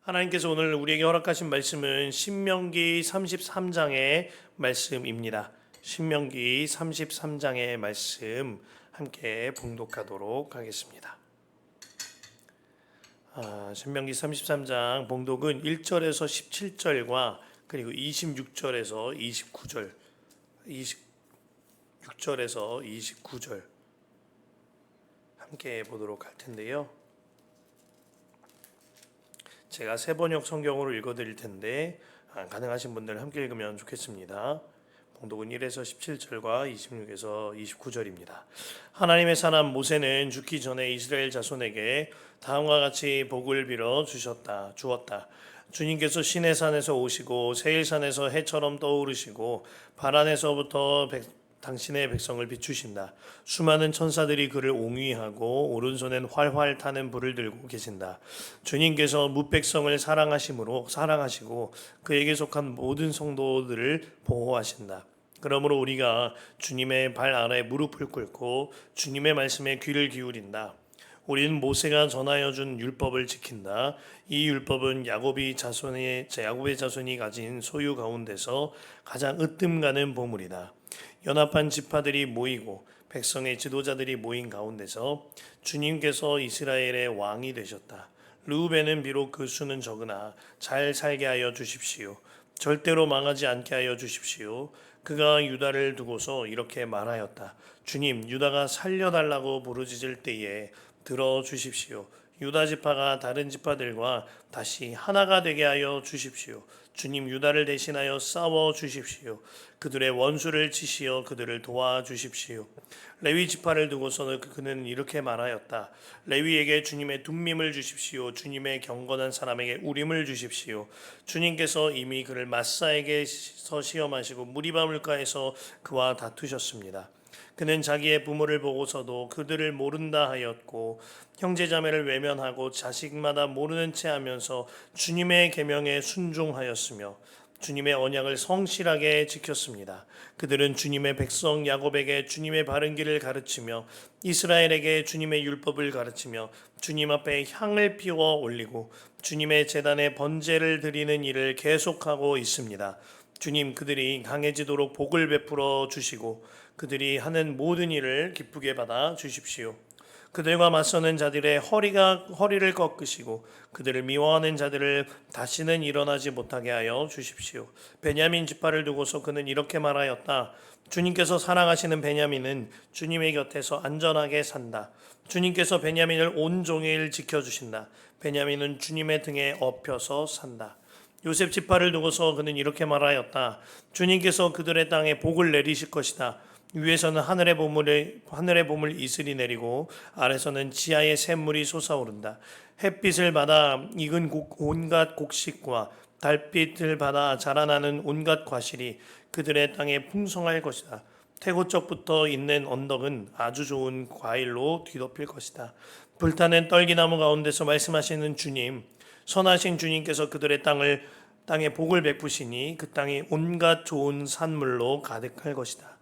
하나님께서 오늘 우리에게 허락하신 말씀은 신명기 33장의 말씀입니다. 신명기 33장의 말씀 함께 봉독하도록 하겠습니다. 신명기 33장 봉독은 1절에서 17절과 그리고 26절에서 29절, 26절에서 29절 함께 보도록 할 텐데요. 제가 새 번역 성경으로 읽어드릴 텐데 가능하신 분들 함께 읽으면 좋겠습니다. 봉독은 1에서 17절과 26에서 29절입니다. 하나님의 사람 모세는 죽기 전에 이스라엘 자손에게 다음과 같이 복을 빌어 주었다. 주님께서 시내산에서 오시고 세일산에서 해처럼 떠오르시고 바란에서부터 당신의 백성을 비추신다. 수많은 천사들이 그를 옹위하고 오른손엔 활활 타는 불을 들고 계신다. 주님께서 뭇백성을 사랑하시고 그에게 속한 모든 성도들을 보호하신다. 그러므로 우리가 주님의 발 아래 무릎을 꿇고 주님의 말씀에 귀를 기울인다. 우리는 모세가 전하여 준 율법을 지킨다. 이 율법은 야곱의 자손이 가진 소유 가운데서 가장 으뜸가는 보물이다. 연합한 지파들이 모이고 백성의 지도자들이 모인 가운데서 주님께서 이스라엘의 왕이 되셨다. 르우벤은 비록 그 수는 적으나 잘 살게 하여 주십시오. 절대로 망하지 않게 하여 주십시오. 그가 유다를 두고서 이렇게 말하였다. 주님, 유다가 살려달라고 부르짖을 때에 들어주십시오. 유다 지파가 다른 지파들과 다시 하나가 되게 하여 주십시오. 주님, 유다를 대신하여 싸워 주십시오. 그들의 원수를 치시어 그들을 도와주십시오. 레위 지파를 두고서는 그는 이렇게 말하였다. 레위에게 주님의 둠밈을 주십시오. 주님의 경건한 사람에게 우림을 주십시오. 주님께서 이미 그를 마사에게서 시험하시고 무리바 물가에서 그와 다투셨습니다. 그는 자기의 부모를 보고서도 그들을 모른다 하였고 형제자매를 외면하고 자식마다 모르는 채 하면서 주님의 계명에 순종하였으며 주님의 언약을 성실하게 지켰습니다. 그들은 주님의 백성 야곱에게 주님의 바른 길을 가르치며 이스라엘에게 주님의 율법을 가르치며 주님 앞에 향을 피워 올리고 주님의 제단에 번제를 드리는 일을 계속하고 있습니다. 주님, 그들이 강해지도록 복을 베풀어 주시고 그들이 하는 모든 일을 기쁘게 받아 주십시오. 그들과 맞서는 자들의 허리를 꺾으시고 그들을 미워하는 자들을 다시는 일어나지 못하게 하여 주십시오. 베냐민 지파를 두고서 그는 이렇게 말하였다. 주님께서 사랑하시는 베냐민은 주님의 곁에서 안전하게 산다. 주님께서 베냐민을 온종일 지켜주신다. 베냐민은 주님의 등에 업혀서 산다. 요셉 지파를 두고서 그는 이렇게 말하였다. 주님께서 그들의 땅에 복을 내리실 것이다. 위에서는 하늘의 보물 이슬이 내리고 아래서는 지하의 샘물이 솟아오른다. 햇빛을 받아 익은 온갖 곡식과 달빛을 받아 자라나는 온갖 과실이 그들의 땅에 풍성할 것이다. 태고쪽부터 있는 언덕은 아주 좋은 과일로 뒤덮일 것이다. 불타는 떨기나무 가운데서 말씀하시는 주님, 선하신 주님께서 그들의 땅에 복을 베푸시니 그 땅이 온갖 좋은 산물로 가득할 것이다.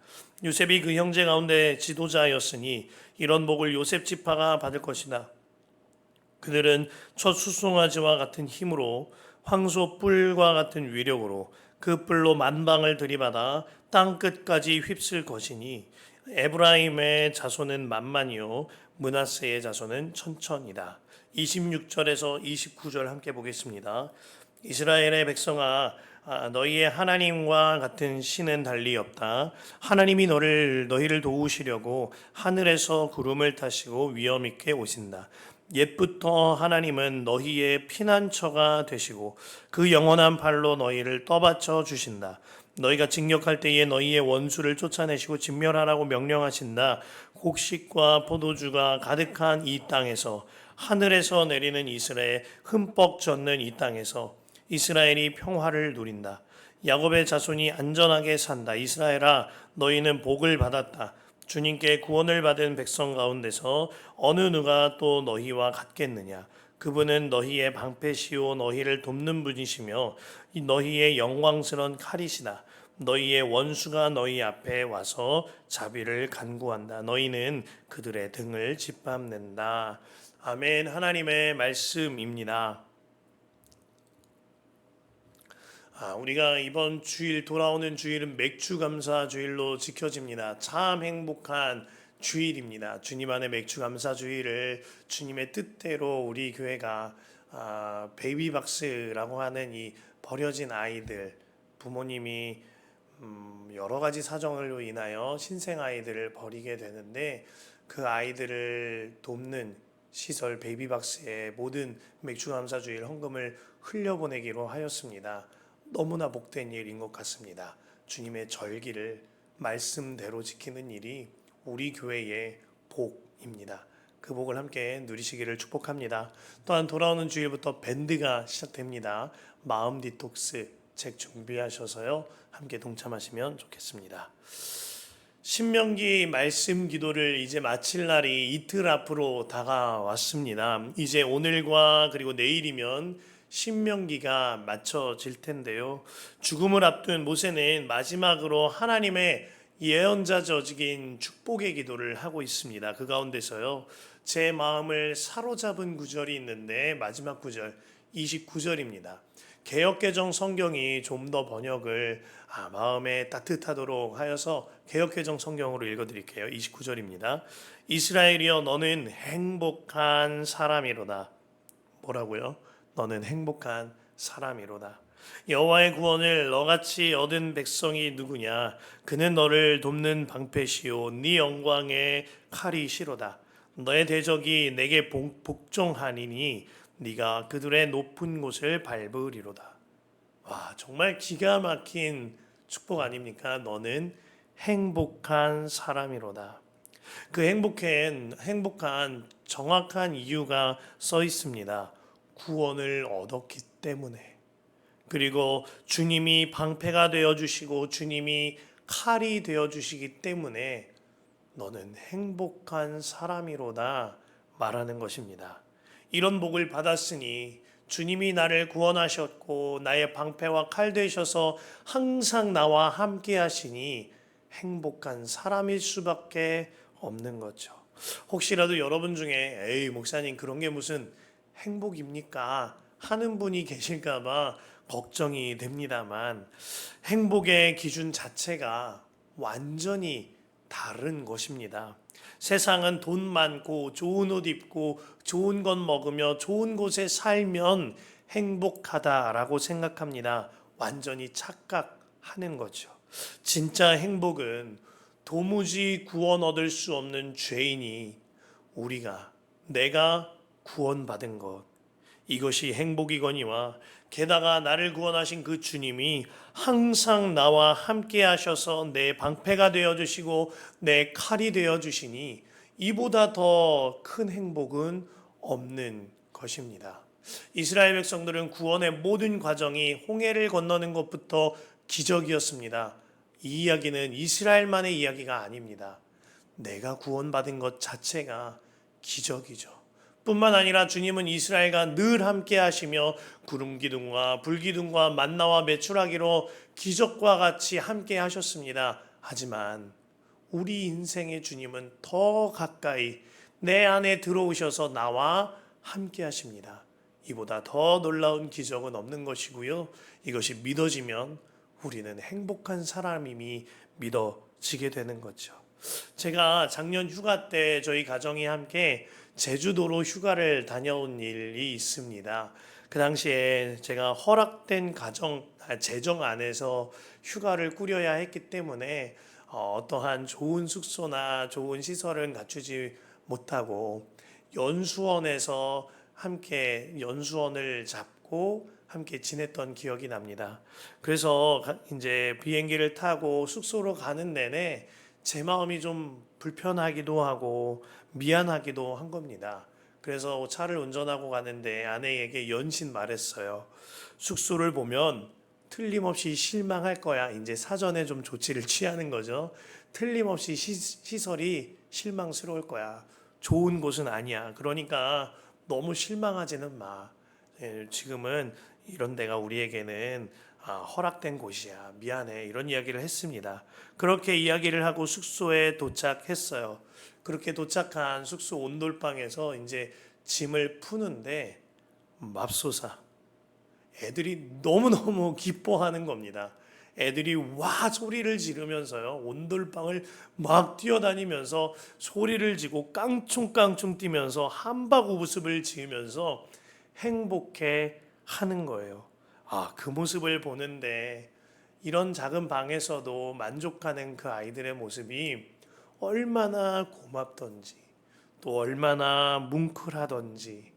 요셉이 그 형제 가운데 지도자였으니 이런 복을 요셉 지파가 받을 것이다. 그들은 첫 수송아지와 같은 힘으로 황소 뿔과 같은 위력으로 그 뿔로 만방을 들이받아 땅 끝까지 휩쓸 것이니 에브라임의 자손은 만만이요 므낫세의 자손은 천천이다. 26절에서 29절 함께 보겠습니다. 이스라엘의 백성아, 너희의 하나님과 같은 신은 달리 없다. 하나님이 너희를 도우시려고 하늘에서 구름을 타시고 위엄 있게 오신다. 옛부터 하나님은 너희의 피난처가 되시고 그 영원한 팔로 너희를 떠받쳐 주신다. 너희가 징역할 때에 너희의 원수를 쫓아내시고 진멸하라고 명령하신다. 곡식과 포도주가 가득한 이 땅에서, 하늘에서 내리는 이슬에 흠뻑 젖는 이 땅에서 이스라엘이 평화를 누린다. 야곱의 자손이 안전하게 산다. 이스라엘아, 너희는 복을 받았다. 주님께 구원을 받은 백성 가운데서 어느 누가 또 너희와 같겠느냐. 그분은 너희의 방패시오 너희를 돕는 분이시며 너희의 영광스러운 칼이시다. 너희의 원수가 너희 앞에 와서 자비를 간구한다. 너희는 그들의 등을 짓밟는다. 아멘. 하나님의 말씀입니다. 우리가 이번 주일 돌아오는 주일은 맥주 감사 주일로 지켜집니다. 참 행복한 주일입니다. 주님 안에 맥주 감사 주일을 주님의 뜻대로 우리 교회가 베이비박스라고 하는 이 버려진 아이들, 부모님이 여러 가지 사정으로 인하여 신생 아이들을 버리게 되는데 그 아이들을 돕는 시설 베이비박스에 모든 맥주 감사 주일 헌금을 흘려보내기로 하였습니다. 너무나 복된 일인 것 같습니다. 주님의 절기를 말씀대로 지키는 일이 우리 교회의 복입니다. 그 복을 함께 누리시기를 축복합니다. 또한 돌아오는 주일부터 밴드가 시작됩니다. 마음 디톡스 책 준비하셔서요. 함께 동참하시면 좋겠습니다. 신명기 말씀 기도를 이제 마칠 날이 이틀 앞으로 다가왔습니다. 이제 오늘과 그리고 내일이면 신명기가 마쳐질 텐데요. 죽음을 앞둔 모세는 마지막으로 하나님의 예언자 저직인 축복의 기도를 하고 있습니다. 그 가운데서요. 제 마음을 사로잡은 구절이 있는데 마지막 구절 29절입니다. 개역개정 성경이 좀 더 번역을 마음에 따뜻하도록 하여서 개역개정 성경으로 읽어드릴게요. 29절입니다. 이스라엘이여 너는 행복한 사람이로다. 뭐라고요? 너는 행복한 사람이로다. 여호와의 구원을 너같이 얻은 백성이 누구냐? 그는 너를 돕는 방패시오 네 영광의 칼이시로다. 너의 대적이 내게 복종하니니 네가 그들의 높은 곳을 밟으리로다. 와, 정말 기가 막힌 축복 아닙니까? 너는 행복한 사람이로다. 그 행복한 정확한 이유가 써 있습니다. 구원을 얻었기 때문에. 그리고 주님이 방패가 되어 주시고 주님이 칼이 되어 주시기 때문에 너는 행복한 사람이로다 말하는 것입니다. 이런 복을 받았으니 주님이 나를 구원하셨고 나의 방패와 칼 되셔서 항상 나와 함께 하시니 행복한 사람일 수밖에 없는 거죠. 혹시라도 여러분 중에 에이 목사님 그런 게 무슨 행복입니까? 하는 분이 계실까 봐 걱정이 됩니다만 행복의 기준 자체가 완전히 다른 것입니다. 세상은 돈 많고 좋은 옷 입고 좋은 것 먹으며 좋은 곳에 살면 행복하다라고 생각합니다. 완전히 착각하는 거죠. 진짜 행복은 도무지 구원 얻을 수 없는 죄인이 내가 구원받은 것, 이것이 행복이거니와 게다가 나를 구원하신 그 주님이 항상 나와 함께 하셔서 내 방패가 되어주시고 내 칼이 되어주시니 이보다 더 큰 행복은 없는 것입니다. 이스라엘 백성들은 구원의 모든 과정이 홍해를 건너는 것부터 기적이었습니다. 이 이야기는 이스라엘만의 이야기가 아닙니다. 내가 구원받은 것 자체가 기적이죠. 뿐만 아니라 주님은 이스라엘과 늘 함께 하시며 구름 기둥과 불 기둥과 만나와 메추라기로 기적과 같이 함께 하셨습니다. 하지만 우리 인생의 주님은 더 가까이 내 안에 들어오셔서 나와 함께 하십니다. 이보다 더 놀라운 기적은 없는 것이고요. 이것이 믿어지면 우리는 행복한 사람임이 믿어지게 되는 거죠. 제가 작년 휴가 때 저희 가정이 함께 제주도로 휴가를 다녀온 일이 있습니다. 그 당시에 제가 허락된 재정 안에서 휴가를 꾸려야 했기 때문에 어떠한 좋은 숙소나 좋은 시설은 갖추지 못하고 연수원에서 함께 연수원을 잡고 함께 지냈던 기억이 납니다. 그래서 이제 비행기를 타고 숙소로 가는 내내 제 마음이 좀 불편하기도 하고 미안하기도 한 겁니다. 그래서 차를 운전하고 가는데 아내에게 연신 말했어요. 숙소를 보면 틀림없이 실망할 거야. 이제 사전에 좀 조치를 취하는 거죠. 틀림없이 시설이 실망스러울 거야. 좋은 곳은 아니야. 그러니까 너무 실망하지는 마. 지금은 이런 데가 우리에게는 허락된 곳이야. 미안해. 이런 이야기를 했습니다. 그렇게 이야기를 하고 숙소에 도착했어요. 그렇게 도착한 숙소 온돌방에서 이제 짐을 푸는데 맙소사 애들이 너무너무 기뻐하는 겁니다. 애들이 와 소리를 지르면서요, 온돌방을 막 뛰어다니면서 소리를 지고 깡충깡충 뛰면서 함박우습을 지으면서 행복해 하는 거예요. 그 모습을 보는데 이런 작은 방에서도 만족하는 그 아이들의 모습이 얼마나 고맙던지, 또 얼마나 뭉클하던지,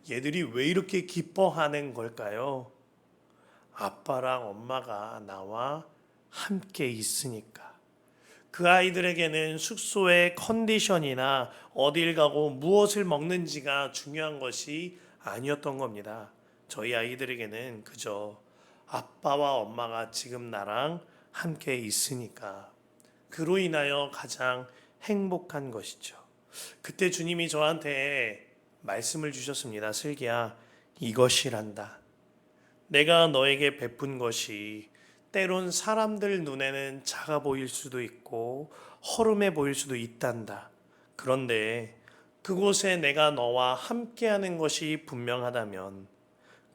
얘들이 왜 이렇게 기뻐하는 걸까요? 아빠랑 엄마가 나와 함께 있으니까. 그 아이들에게는 숙소의 컨디션이나 어딜 가고 무엇을 먹는지가 중요한 것이 아니었던 겁니다. 저희 아이들에게는 그저 아빠와 엄마가 지금 나랑 함께 있으니까, 그로 인하여 가장 행복한 것이죠. 그때 주님이 저한테 말씀을 주셨습니다. 슬기야, 이것이란다. 내가 너에게 베푼 것이 때론 사람들 눈에는 작아 보일 수도 있고 허름해 보일 수도 있단다. 그런데 그곳에 내가 너와 함께하는 것이 분명하다면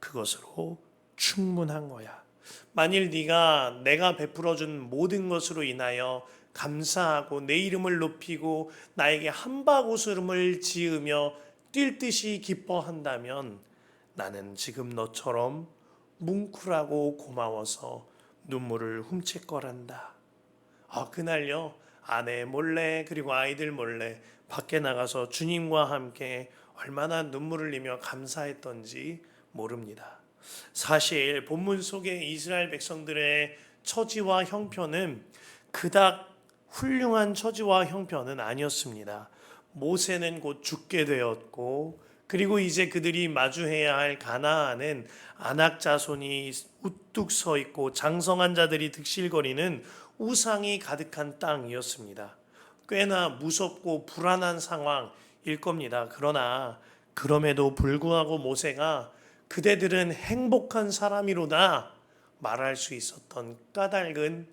그것으로 충분한 거야. 만일 네가 내가 베풀어 준 모든 것으로 인하여 감사하고 내 이름을 높이고 나에게 한바구음을 지으며 뛸 듯이 기뻐한다면 나는 지금 너처럼 뭉클하고 고마워서 눈물을 훔칠 거란다. 그날요, 아내 몰래 그리고 아이들 몰래 밖에 나가서 주님과 함께 얼마나 눈물을 흘리며 감사했던지 모릅니다. 사실 본문 속의 이스라엘 백성들의 처지와 형편은 그닥 훌륭한 처지와 형편은 아니었습니다. 모세는 곧 죽게 되었고, 그리고 이제 그들이 마주해야 할 가나안은 아낙 자손이 우뚝 서 있고 장성한 자들이 득실거리는 우상이 가득한 땅이었습니다. 꽤나 무섭고 불안한 상황일 겁니다. 그러나 그럼에도 불구하고 모세가 그대들은 행복한 사람이로다 말할 수 있었던 까닭은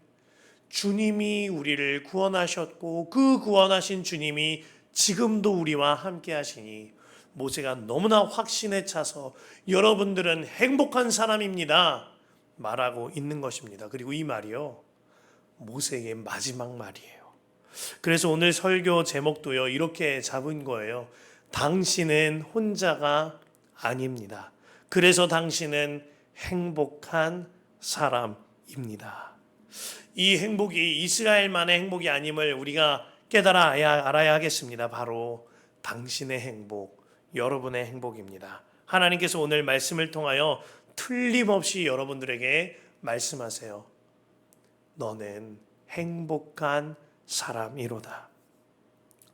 주님이 우리를 구원하셨고 그 구원하신 주님이 지금도 우리와 함께 하시니 모세가 너무나 확신에 차서 여러분들은 행복한 사람입니다 말하고 있는 것입니다. 그리고 이 말이요, 모세의 마지막 말이에요. 그래서 오늘 설교 제목도요, 이렇게 잡은 거예요. 당신은 혼자가 아닙니다. 그래서 당신은 행복한 사람입니다. 이 행복이 이스라엘만의 행복이 아님을 우리가 알아야 하겠습니다. 바로 당신의 행복, 여러분의 행복입니다. 하나님께서 오늘 말씀을 통하여 틀림없이 여러분들에게 말씀하세요. 너는 행복한 사람이로다.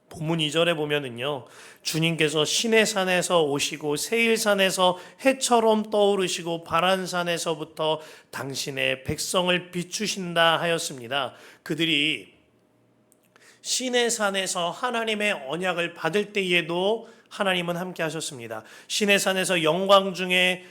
본문 2절에 보면은요, 주님께서 시내산에서 오시고 세일산에서 해처럼 떠오르시고 바란산에서부터 당신의 백성을 비추신다 하였습니다. 그들이 시내산에서 하나님의 언약을 받을 때에도 하나님은 함께 하셨습니다. 시내산에서 영광 중에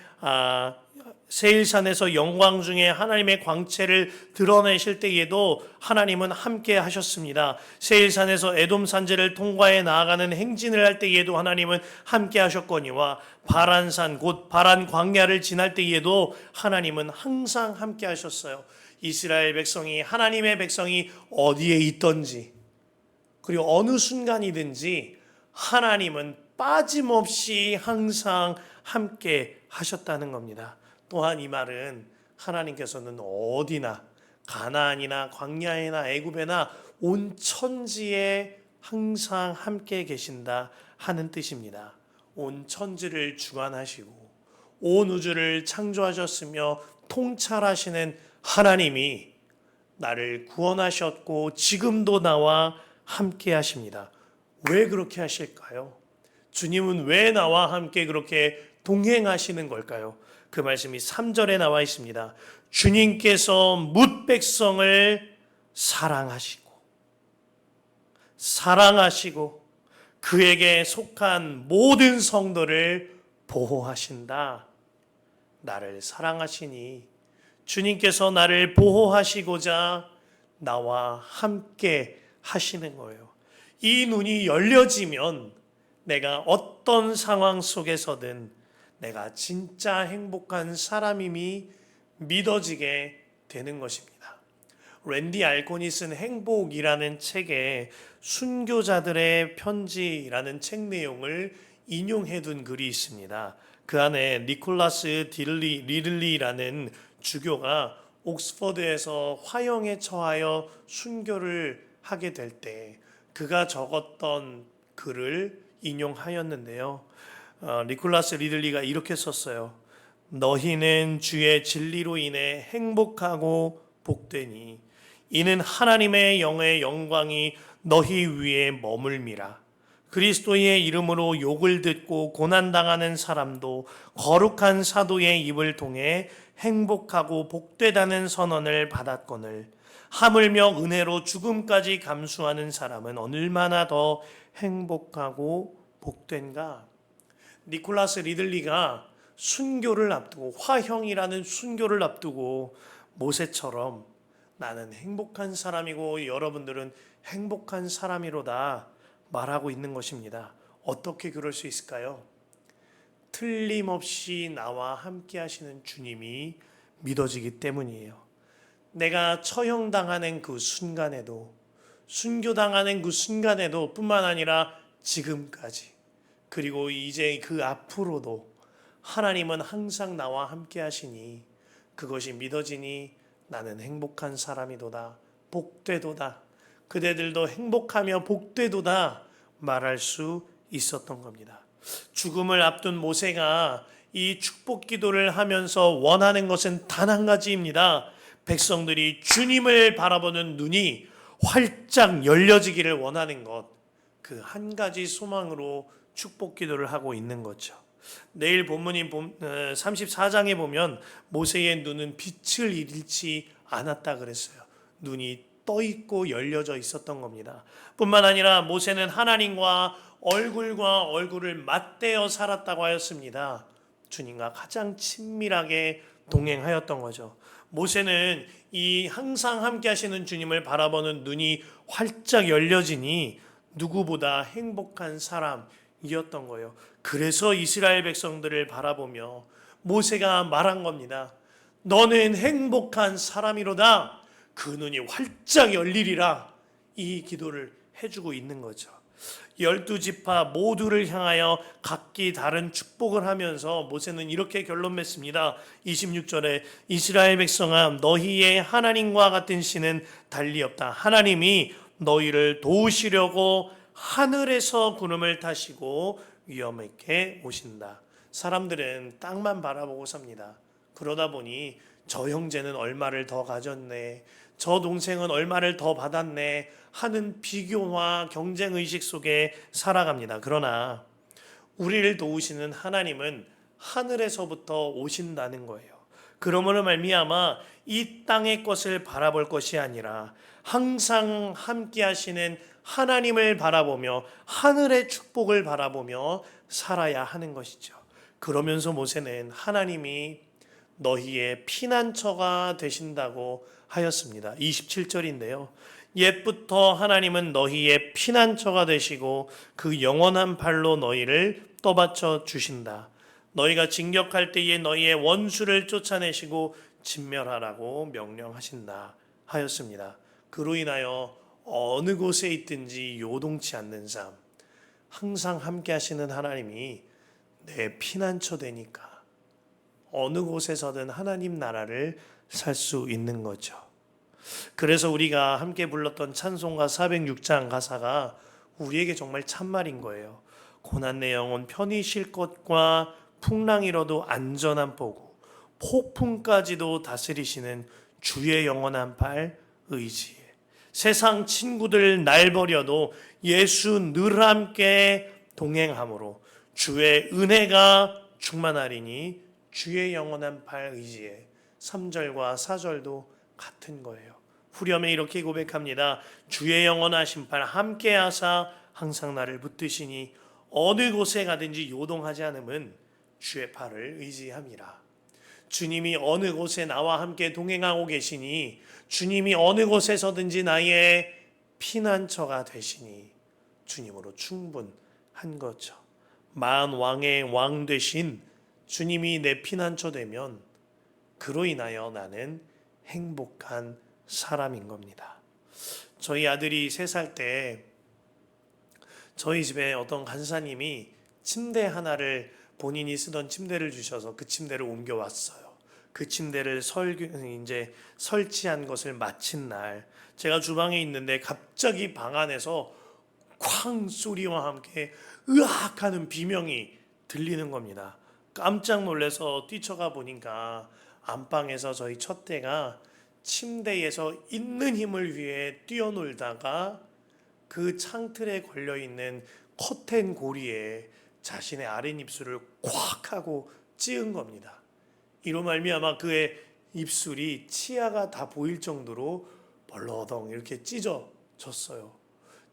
세일산에서 영광 중에 하나님의 광채를 드러내실 때에도 하나님은 함께 하셨습니다. 세일산에서 에돔 산지를 통과해 나아가는 행진을 할 때에도 하나님은 함께 하셨거니와 바란산 곧 바란 광야를 지날 때에도 하나님은 항상 함께 하셨어요. 이스라엘 백성이, 하나님의 백성이 어디에 있던지 그리고 어느 순간이든지 하나님은 빠짐없이 항상 함께 하셨다는 겁니다. 또한 이 말은 하나님께서는 어디나 가나안이나 광야에나 애굽에나 온 천지에 항상 함께 계신다 하는 뜻입니다. 온 천지를 주관하시고 온 우주를 창조하셨으며 통찰하시는 하나님이 나를 구원하셨고 지금도 나와 함께 하십니다. 왜 그렇게 하실까요? 주님은 왜 나와 함께 그렇게 동행하시는 걸까요? 그 말씀이 3절에 나와 있습니다. 주님께서 뭇 백성을 사랑하시고 그에게 속한 모든 성도를 보호하신다. 나를 사랑하시니 주님께서 나를 보호하시고자 나와 함께 하시는 거예요. 이 눈이 열려지면 내가 어떤 상황 속에서든 내가 진짜 행복한 사람임이 믿어지게 되는 것입니다. 랜디 알콘이 쓴 행복이라는 책에 순교자들의 편지라는 책 내용을 인용해둔 글이 있습니다. 그 안에 니콜라스 리들리라는 주교가 옥스퍼드에서 화형에 처하여 순교를 하게 될 때 그가 적었던 글을 인용하였는데요. 니콜라스 리들리가 이렇게 썼어요. 너희는 주의 진리로 인해 행복하고 복되니 이는 하나님의 영의 영광이 너희 위에 머물미라. 그리스도의 이름으로 욕을 듣고 고난당하는 사람도 거룩한 사도의 입을 통해 행복하고 복되다는 선언을 받았거늘 하물며 은혜로 죽음까지 감수하는 사람은 얼마나 더 행복하고 복된가. 니콜라스 리들리가 순교를 앞두고 화형이라는 순교를 앞두고 모세처럼 나는 행복한 사람이고 여러분들은 행복한 사람이로다 말하고 있는 것입니다. 어떻게 그럴 수 있을까요? 틀림없이 나와 함께 하시는 주님이 믿어지기 때문이에요. 내가 처형당하는 그 순간에도 순교당하는 그 순간에도 뿐만 아니라 지금까지 그리고 이제 그 앞으로도 하나님은 항상 나와 함께 하시니 그것이 믿어지니 나는 행복한 사람이도다 복되도다 그대들도 행복하며 복되도다 말할 수 있었던 겁니다. 죽음을 앞둔 모세가 이 축복 기도를 하면서 원하는 것은 단 한 가지입니다. 백성들이 주님을 바라보는 눈이 활짝 열려지기를 원하는 것, 그 한 가지 소망으로 축복 기도를 하고 있는 거죠. 내일 본문인 34장에 보면 모세의 눈은 빛을 잃지 않았다 그랬어요. 눈이 떠 있고 열려져 있었던 겁니다. 뿐만 아니라 모세는 하나님과 얼굴과 얼굴을 맞대어 살았다고 하였습니다. 주님과 가장 친밀하게 동행하였던 거죠. 모세는 이 항상 함께 하시는 주님을 바라보는 눈이 활짝 열려지니 누구보다 행복한 사람이었던 거예요. 그래서 이스라엘 백성들을 바라보며 모세가 말한 겁니다. 너는 행복한 사람이로다. 그 눈이 활짝 열리리라. 이 기도를 해주고 있는 거죠. 12지파 모두를 향하여 각기 다른 축복을 하면서 모세는 이렇게 결론 맺습니다. 26절에 이스라엘 백성아 너희의 하나님과 같은 신은 달리 없다. 하나님이 너희를 도우시려고 하늘에서 구름을 타시고 위엄하게 오신다. 사람들은 땅만 바라보고 삽니다. 그러다 보니 저 형제는 얼마를 더 가졌네, 저 동생은 얼마를 더 받았네 하는 비교와 경쟁의식 속에 살아갑니다. 그러나 우리를 도우시는 하나님은 하늘에서부터 오신다는 거예요. 그러므로 말미암아 이 땅의 것을 바라볼 것이 아니라 항상 함께 하시는 하나님을 바라보며 하늘의 축복을 바라보며 살아야 하는 것이죠. 그러면서 모세는 하나님이 너희의 피난처가 되신다고 하였습니다. 27절인데요. 옛부터 하나님은 너희의 피난처가 되시고 그 영원한 팔로 너희를 떠받쳐 주신다. 너희가 진격할 때에 너희의 원수를 쫓아내시고 진멸하라고 명령하신다 하였습니다. 그로 인하여 어느 곳에 있든지 요동치 않는 삶, 항상 함께 하시는 하나님이 내 피난처 되니까 어느 곳에서든 하나님 나라를 살 수 있는 거죠. 그래서 우리가 함께 불렀던 찬송가 406장 가사가 우리에게 정말 참말인 거예요. 고난 내 영혼 편히 쉴 것과 풍랑 이뤄도 안전한 포구, 폭풍까지도 다스리시는 주의 영원한 팔 의지에 세상 친구들 날 버려도 예수 늘 함께 동행함으로 주의 은혜가 충만하리니 주의 영원한 팔 의지에 3절과 4절도 같은 거예요. 후렴에 이렇게 고백합니다. 주의 영원하신 팔 함께 하사 항상 나를 붙드시니 어느 곳에 가든지 요동하지 않음은 주의 팔을 의지함이라. 주님이 어느 곳에 나와 함께 동행하고 계시니 주님이 어느 곳에서든지 나의 피난처가 되시니 주님으로 충분한 거죠. 만왕의 왕 되신 주님이 내 피난처 되면 그로 인하여 나는 행복한 사람인 겁니다. 저희 아들이 3살 때 저희 집에 어떤 간사님이 침대 하나를 본인이 쓰던 침대를 주셔서 그 침대를 옮겨왔어요. 그 침대를 이제 설치한 것을 마친 날 제가 주방에 있는데 갑자기 방 안에서 쾅 소리와 함께 으악 하는 비명이 들리는 겁니다. 깜짝 놀라서 뛰쳐가 보니까 안방에서 저희 첫째가 침대에서 있는 힘을 위해 뛰어놀다가 그 창틀에 걸려있는 커튼 고리에 자신의 아랫입술을 콱 하고 찌은 겁니다. 이로 말미암아 그의 입술이 치아가 다 보일 정도로 벌러덩 이렇게 찢어졌어요.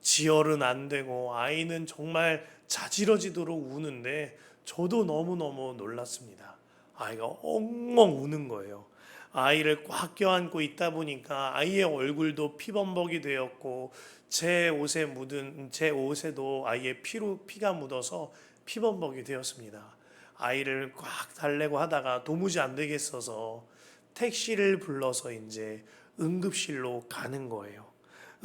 지혈은 안 되고 아이는 정말 자지러지도록 우는데 저도 너무너무 놀랐습니다. 아이가 엉엉 우는 거예요. 아이를 꽉 껴안고 있다 보니까 아이의 얼굴도 피범벅이 되었고 제 옷에도 아이의 피가 묻어서 피범벅이 되었습니다. 아이를 꽉 달래고 하다가 도무지 안 되겠어서 택시를 불러서 이제 응급실로 가는 거예요.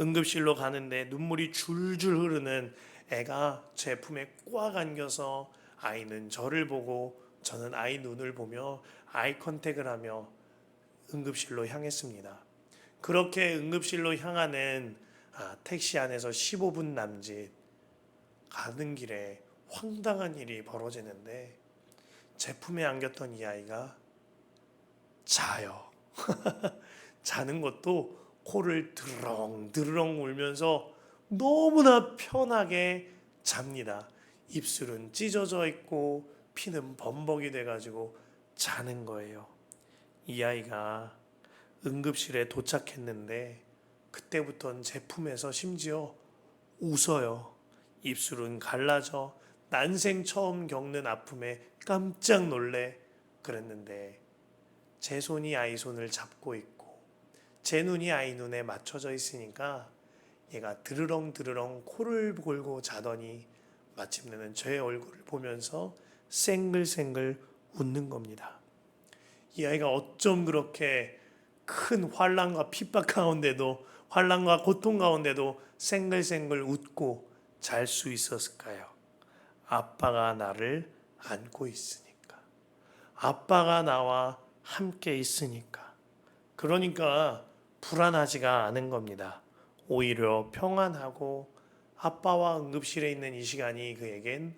응급실로 가는데 눈물이 줄줄 흐르는 애가 제 품에 꽉 안겨서 아이는 저를 보고 저는 아이 눈을 보며 아이 컨택을 하며 응급실로 향했습니다. 그렇게 응급실로 향하는 택시 안에서 15분 남짓 가는 길에 황당한 일이 벌어지는데 제 품에 안겼던 이 아이가 자요. 자는 것도 코를 드르렁 드르렁 울면서 너무나 편하게 잡니다. 입술은 찢어져 있고 피는 범벅이 돼가지고 자는 거예요. 이 아이가 응급실에 도착했는데 그때부터는 제 품에서 심지어 웃어요. 입술은 갈라져 난생 처음 겪는 아픔에 깜짝 놀래 그랬는데 제 손이 아이 손을 잡고 있고 제 눈이 아이 눈에 맞춰져 있으니까 얘가 드르렁 드르렁 코를 골고 자더니 마침내는 제 얼굴을 보면서 생글생글 웃는 겁니다. 이 아이가 어쩜 그렇게 큰 환난과 핍박 가운데도 환난과 고통 가운데도 생글생글 웃고 잘 수 있었을까요? 아빠가 나를 안고 있으니까. 아빠가 나와 함께 있으니까. 그러니까 불안하지가 않은 겁니다. 오히려 평안하고 아빠와 응급실에 있는 이 시간이 그에겐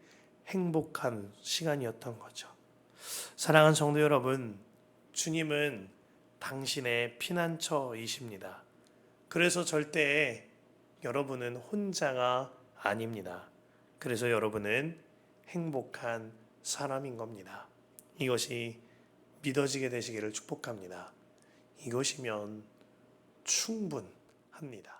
행복한 시간이었던 거죠. 사랑하는 성도 여러분, 주님은 당신의 피난처이십니다. 그래서 절대 여러분은 혼자가 아닙니다. 그래서 여러분은 행복한 사람인 겁니다. 이것이 믿어지게 되시기를 축복합니다. 이것이면 충분합니다.